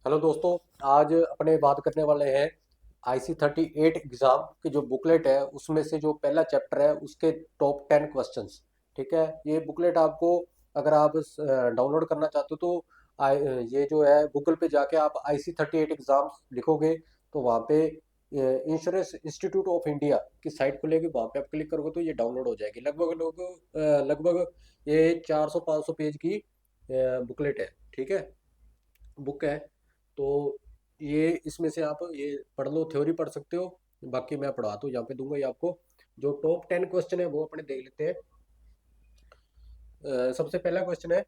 Hello दोस्तों। आज अपने बात करने वाले हैं IC38 एग्ज़ाम की जो बुकलेट है उसमें से जो पहला चैप्टर है उसके टॉप 10 क्वेश्चंस। ठीक है, ये बुकलेट आपको अगर आप डाउनलोड करना चाहते हो तो ये जो है गूगल पे जाके आप IC38 एग्ज़ाम लिखोगे तो वहाँ पे इंश्योरेंस इंस्टीट्यूट ऑफ इंडिया की साइट खुलेगी, वहाँ पे आप क्लिक करोगे तो ये डाउनलोड हो जाएगी। लगभग ये 400-500 पेज की बुकलेट है। ठीक है, बुक है। तो ये इसमें से आप ये पढ़ लो, थ्योरी पढ़ सकते हो। बाकी मैं पढ़ा तो यहाँ पे दूंगा ये आपको। जो टॉप 10 क्वेश्चन है वो अपने देख लेते हैं। सबसे पहला क्वेश्चन है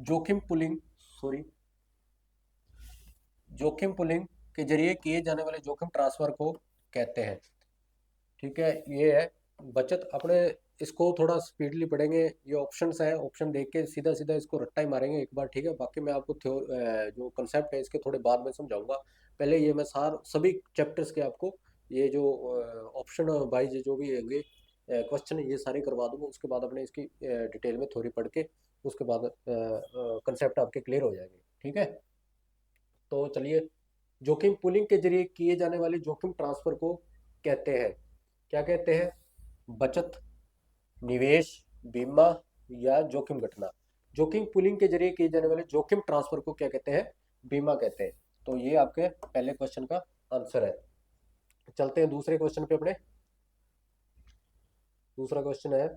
जोखिम पुलिंग सॉरी जोखिम पुलिंग के जरिए किए जाने वाले जोखिम ट्रांसफर को कहते हैं। ठीक है, ये है बचत अपने। इसको थोड़ा स्पीडली पढ़ेंगे, ये ऑप्शंस हैं, ऑप्शन देख के सीधा सीधा इसको रट्टा ही मारेंगे एक बार। ठीक है, बाकी मैं आपको जो कंसेप्ट है इसके थोड़े बाद में समझाऊंगा। पहले ये मैं सभी चैप्टर्स के आपको ये जो ऑप्शन वाइज जो भी होंगे क्वेश्चन ये सारे करवा दूंगा। उसके बाद अपने इसकी डिटेल में थ्योरी पढ़ के उसके बाद कंसेप्ट आपके क्लियर हो जाएंगे। ठीक है, तो चलिए। जोखिम पुलिंग के जरिए किए जाने वाले जोखिम ट्रांसफर को कहते हैं, क्या कहते हैं? बचत, निवेश, बीमा या जोखिम घटना। जोखिम पुलिंग के जरिए किए जाने वाले जोखिम ट्रांसफर को क्या कहते हैं? बीमा कहते हैं। तो ये आपके पहले क्वेश्चन का आंसर है। चलते हैं दूसरे क्वेश्चन पे अपने। दूसरा क्वेश्चन है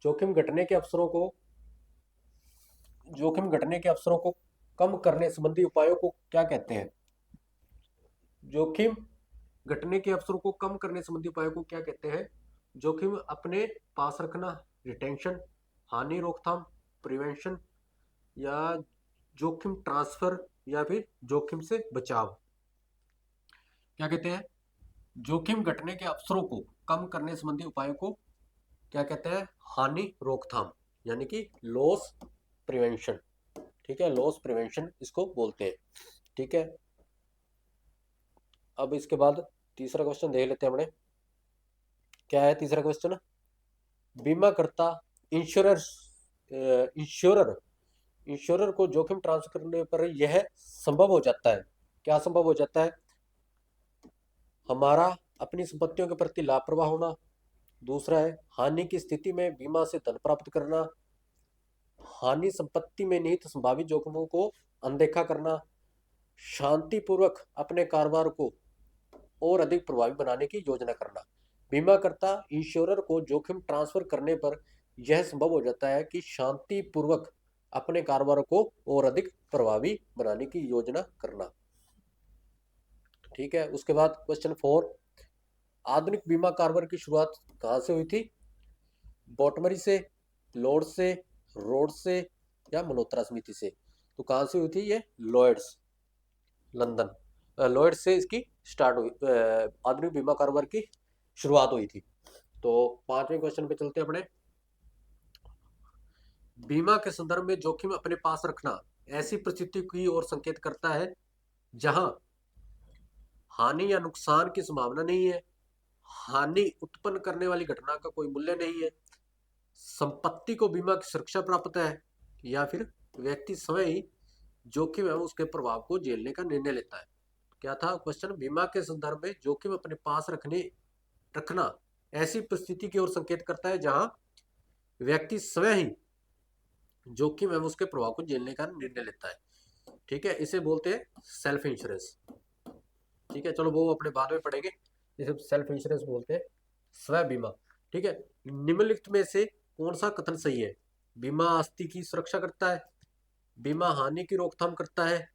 जोखिम घटने के अवसरों को जोखिम घटने के अवसरों को कम करने संबंधी उपायों को क्या कहते हैं? जोखिम घटने के अवसरों को कम करने संबंधी उपायों को क्या कहते हैं? जोखिम अपने पास रखना, रिटेंशन, हानि रोकथाम, प्रिवेंशन या जोखिम ट्रांसफर या फिर जोखिम से बचाव। क्या कहते हैं? जोखिम घटने के अवसरों को कम करने संबंधी उपायों को क्या कहते हैं? हानि रोकथाम, यानी कि लॉस प्रिवेंशन। ठीक है, लॉस प्रिवेंशन इसको बोलते हैं। ठीक है, अब इसके बाद तीसरा क्वेश्चन देख लेते हैं हमने। क्या है तीसरा क्वेश्चन? बीमा करता इंश्योरर इंश्योरर इंश्योरर को जोखिम ट्रांसफर करने पर यह संभव हो जाता है। क्या संभव हो जाता है? हमारा अपनी संपत्तियों के प्रति लापरवाह होना। दूसरा है हानि की स्थिति में बीमा से धन प्राप्त करना। हानि संपत्ति में निहित संभावित जोखिमों को अनदेखा करना। शांतिपूर्वक अपने कारोबार को और अधिक प्रभावी बनाने की योजना करना। बीमाकर्ता इंश्योरर को जोखिम ट्रांसफर करने पर यह संभव हो जाता है कि शांतिपूर्वक अपने कारोबार को और अधिक प्रभावी बनाने की योजना करना। ठीक है, उसके बाद क्वेश्चन 4। आधुनिक बीमा कारोबार की शुरुआत कहाँ से हुई थी? बॉटमरी से, लॉर्ड्स से, रोड से या मल्होत्रा समिति से? तो कहाँ से हुई थी ये? Lloyds, London. लॉयड्स से इसकी स्टार्ट हुई, आधुनिक बीमा कारोबार की शुरुआत हुई थी। तो पांचवें क्वेश्चन पे चलते हैं अपने। बीमा के संदर्भ में जोखिम अपने पास रखना ऐसी परिस्थिति की ओर संकेत करता है जहां हानि या नुकसान की संभावना नहीं है, हानि उत्पन्न करने वाली घटना का कोई मूल्य नहीं है, संपत्ति को बीमा की सुरक्षा प्राप्त है, या फिर व्यक्ति स्वयं ही जोखिम एवं उसके प्रभाव को झेलने का निर्णय लेता है। क्या था क्वेश्चन? बीमा के संदर्भ में जोखिम अपने पास रखना ऐसी परिस्थिति की ओर संकेत करता है जहां व्यक्ति स्वयं ही जोखिम एवं उसके प्रभाव को झेलने का निर्णय लेता है। ठीक है, इसे बोलते हैं सेल्फ इंश्योरेंस। ठीक है, चलो वो अपने बाद में पढ़ेंगे। इसे सेल्फ इंश्योरेंस बोलते हैं, स्व बीमा। ठीक है, निम्नलिखित में से कौन सा कथन सही है? बीमा आस्ति की सुरक्षा करता है, बीमा हानि की रोकथाम करता है,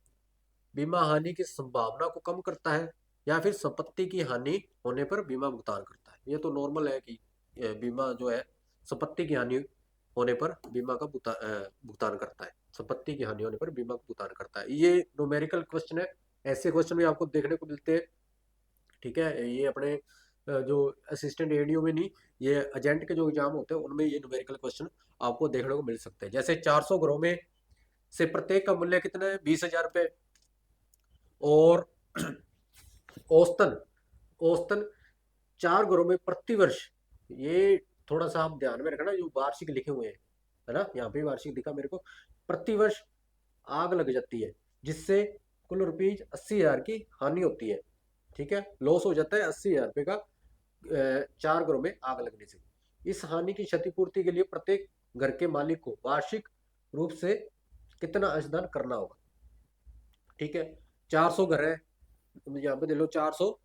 बीमा हानि की संभावना को कम करता है, या फिर संपत्ति की हानि होने पर बीमा भुगतान करता है। ये तो नॉर्मल है कि बीमा जो है संपत्ति की हानि होने पर बीमा का भुगतान करता है। संपत्ति की हानि होने पर बीमा का भुगतान करता है। ये न्यूमेरिकल क्वेश्चन है, ऐसे क्वेश्चन भी आपको देखने को मिलते हैं। ठीक है, ये अपने जो असिस्टेंट एडीओ में नहीं, ये एजेंट के जो एग्जाम होते हैं उनमें ये न्यूमेरिकल क्वेश्चन आपको देखने को मिल सकते हैं। जैसे 400 घरों में से प्रत्येक का मूल्य कितना है? 20,000 रुपये। और औसतन औसतन 4 घरों में प्रतिवर्ष, ये थोड़ा सा आप ध्यान में रखना, जो वार्षिक लिखे हुए हैं, है ना, यहाँ पे वार्षिक दिखा मेरे को। प्रतिवर्ष आग लग जाती है, जिससे कुल ₹80,000 की हानि होती है। ठीक है, लॉस हो जाता है ₹80,000 का 4 घरों में आग लगने से। इस हानि की क्षतिपूर्ति के लिए प्रत्येक घर के मालिक को वार्षिक रूप से कितना अंशदान करना होगा? ठीक है, 400 घर है, यहाँ पे दे लो 400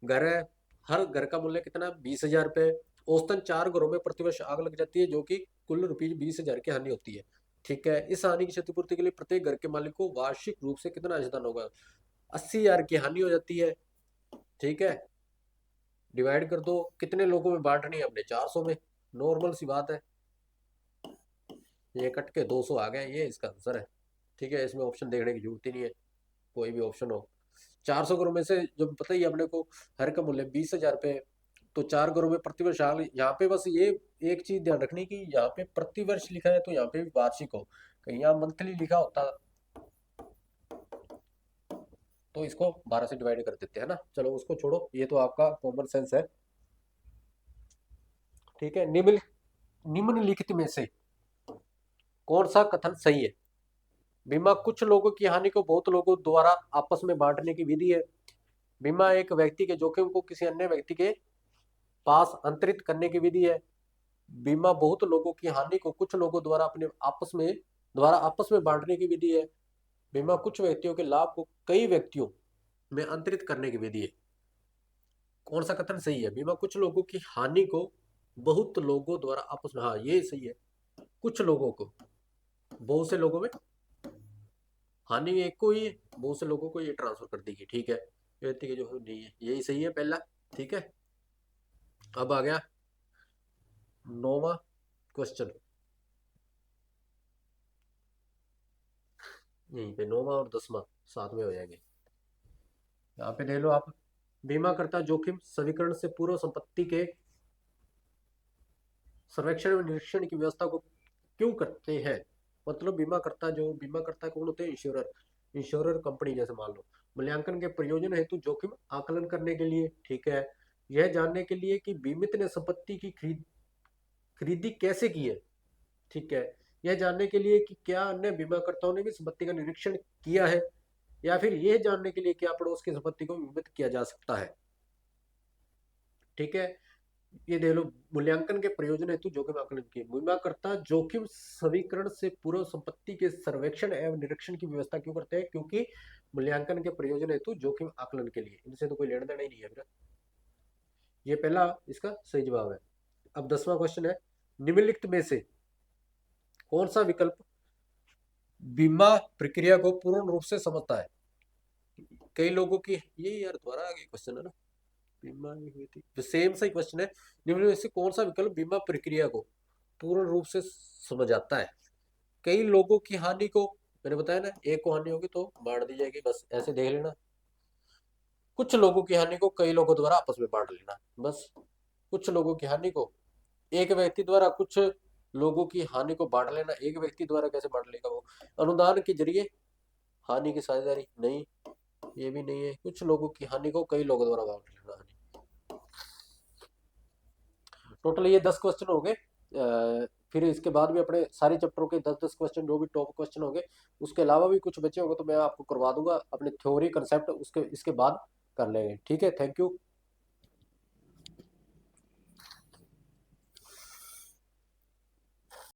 घर है, हर घर का मूल्य कितना? ₹20,000। औसतन 4 घरों में प्रतिवर्ष आग लग जाती है, जो कि कुल ₹20,000 की हानि होती है। ठीक है, इस हानि की क्षतिपूर्ति के लिए प्रत्येक घर के मालिक को वार्षिक रूप से कितना अंशदान होगा? 80,000 की हानि हो जाती है। ठीक है, डिवाइड कर दो, कितने लोगों में बांटनी है हमने? 400 में। नॉर्मल सी बात है, ये कट के 200 आ गया, ये इसका आंसर है। ठीक है, इसमें ऑप्शन देखने की जरूरत ही नहीं है, कोई भी ऑप्शन हो। 400 करोड़ में से जो पता ही है अपने को, हर का मूल्य ₹20,000, तो 4 करोड़ में प्रतिवर्ष आग। यहाँ पे बस ये एक चीज ध्यान रखनी कि यहाँ पे प्रतिवर्ष लिखा है तो यहाँ पे भी वार्षिक हो, कहीं यहाँ मंथली लिखा होता तो इसको 12 से डिवाइड कर देते हैं ना। चलो उसको छोड़ो, ये तो आपका कॉमन सेंस है। ठीक है, निम्नलिखित में से कौन सा कथन सही है? बीमा कुछ लोगों की हानि को बहुत लोगों द्वारा आपस में बांटने की विधि है। बीमा एक व्यक्ति के जोखिम को किसी अन्य व्यक्ति के पास अंतरित करने की विधि है। बीमा बहुत लोगों की हानि को कुछ लोगों द्वारा आपस में बांटने की विधि है। बीमा कुछ व्यक्तियों के लाभ को कई व्यक्तियों में अंतरित करने की विधि है। कौन सा कथन सही है? बीमा कुछ लोगों की हानि को बहुत लोगों द्वारा आपस में, हाँ ये सही है। कुछ लोगों को, बहुत से लोगों में हानि एक को ही, बहुत से लोगों को ये ट्रांसफर कर देगी। ठीक है, व्यक्ति के जो नहीं है, यही सही है पहला। ठीक है, अब आ गया 9वां क्वेश्चन, यहीं पे 9वां और 10वां साथ में हो जाएंगे। यहाँ पे देख लो आप, बीमाकर्ता जोखिम स्वीकरण से पूर्व संपत्ति के सर्वेक्षण और निरीक्षण की व्यवस्था को क्यों करते हैं? मतलब बीमाकर्ता कौन होते हैं? इंश्योरर कंपनी, जैसे मान लो। मूल्यांकन के प्रयोजन हेतु जोखिम आकलन करने के लिए। ठीक है, यह जानने के लिए कि बीमित ने संपत्ति की खरीदी कैसे की है। ठीक है, यह जानने के लिए कि क्या अन्य बीमाकर्ताओं ने भी संपत्ति का निरीक्षण किया है, या फिर यह जानने के लिए कि क्या पड़ोस की संपत्ति को बीमित किया जा सकता है। ठीक है, ये देख लो, मूल्यांकन के प्रयोजन हेतु जोखिम आकलन की। बीमाकर्ता जोखिम स्वीकरण से पूर्व संपत्ति के सर्वेक्षण एवं निरीक्षण की व्यवस्था क्यों करते हैं? क्योंकि मूल्यांकन के प्रयोजन हेतु जोखिम आकलन के लिए। इनसे तो कोई लेना देना ही नहीं है मेरा। ये पहला इसका सही जवाब है। अब 10वां क्वेश्चन है, निम्नलिखित में से कौन सा विकल्प बीमा प्रक्रिया को पूर्ण रूप से समझता है? कई लोगों की, ये यार दोबारा आगे क्वेश्चन है ना, बीमा नहीं हुई थी, जो सेम सही क्वेश्चन है। निम्न में से कौन सा विकल्प बीमा प्रक्रिया को पूर्ण रूप से समझाता है? कई लोगों की हानि को, मैंने बताया ना, एक को हानि होगी तो बांट दी जाएगी, बस ऐसे देख लेना। कुछ लोगों की हानि को कई लोगों द्वारा आपस में बांट लेना, बस। कुछ लोगों की हानि को एक व्यक्ति द्वारा कुछ लोगों की हानि को बांट लेना। एक व्यक्ति द्वारा कैसे बांट लेगा वो? अनुदान के जरिए हानि की साझेदारी नहीं, ये भी नहीं है। कुछ लोगों की हानि को कई लोगों द्वारा बांट लेना हानि। टोटल ये 10 क्वेश्चन हो गए। फिर इसके बाद भी अपने सारे चैप्टरों के 10-10 क्वेश्चन, जो भी टॉप क्वेश्चन होंगे, उसके अलावा भी कुछ बचे होंगे तो मैं आपको करवा दूंगा। अपने थ्योरी कंसेप्ट उसके इसके बाद कर लेंगे। ठीक है, थैंक यू।